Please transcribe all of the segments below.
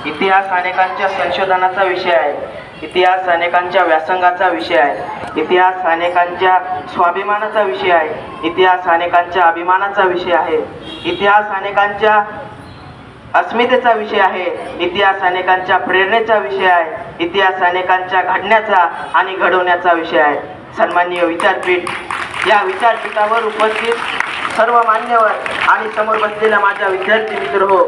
इतिहास अनेकांच्या संशोधनाचा विषय आहे. इतिहास अनेकांच्या व्यासंगाचा विषय आहे. इतिहास अनेकांच्या स्वाभिमानाचा विषय आहे. इतिहास अनेकांच्या अभिमानाचा विषय आहे. इतिहास अनेकांच्या अस्मितेचा विषय आहे. इतिहास अनेकांच्या प्रेरणेचा विषय आहे. इतिहास अनेकांच्या घडण्याचा आणि घडवण्याचा विषय आहे. सन्माननीय विचारपीठ, या विचारपीठावर उपस्थित सर्व मान्यवर आणि समोर बसलेला माझा विद्यार्थी मित्र हो,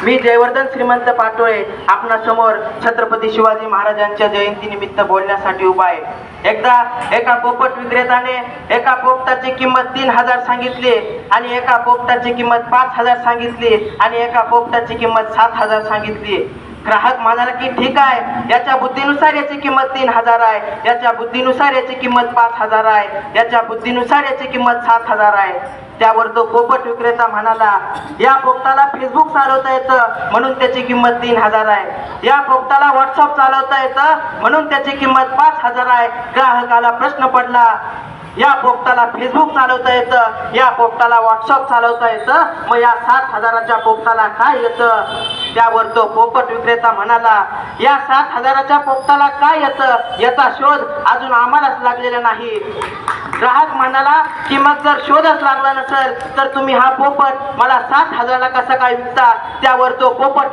मी जयवर्धन श्रीमंत पाटोळे आपणासमोर छत्रपती शिवाजी महाराजांच्या जयंतीनिमित्त बोलण्यासाठी उभा आहे. एकदा एका पोपट विक्रेत्याने एका पोपटाची किंमत 3000 सांगितली आणि एका पोपटाची किंमत 5000 सांगितली आणि एका पोपटाची किंमत 7000 सांगितली. ग्राहक म्हणाला की ठीक आहे, याच्या बुद्धीनुसार याची किंमत 3000 आहे, याच्या बुद्धीनुसार याची किंमत 5000 आहे, याच्या बुद्धीनुसार याची किंमत 7000 आहे. त्यावर तो पोपट विक्रेता म्हणाला, या पोपटाला फेसबुक चालवता येतं म्हणून त्याची किंमत 3000 आहे, या पोपटाला व्हॉट्सअप चालवता येतं म्हणून त्याची किंमत 5000 आहे. ग्राहकाला प्रश्न पडला, या पोपटाला फेसबुक चालवता येतं, या पोपटाला व्हॉट्सअप चालवता येतं, मग या 7000च्या पोपटाला काय येतं? त्यावर तो पोपट विक्रेता म्हणाला, या 7000च्या पोपटाला काय येतं याचा शोध अजून आम्हालाच लागलेला नाही. ग्राहक म्हणाला की मग जर शोधच लागला नसेल तर तुम्ही हा पोपट मला 7000ला कसा काय विकता? त्यावर तो पोपट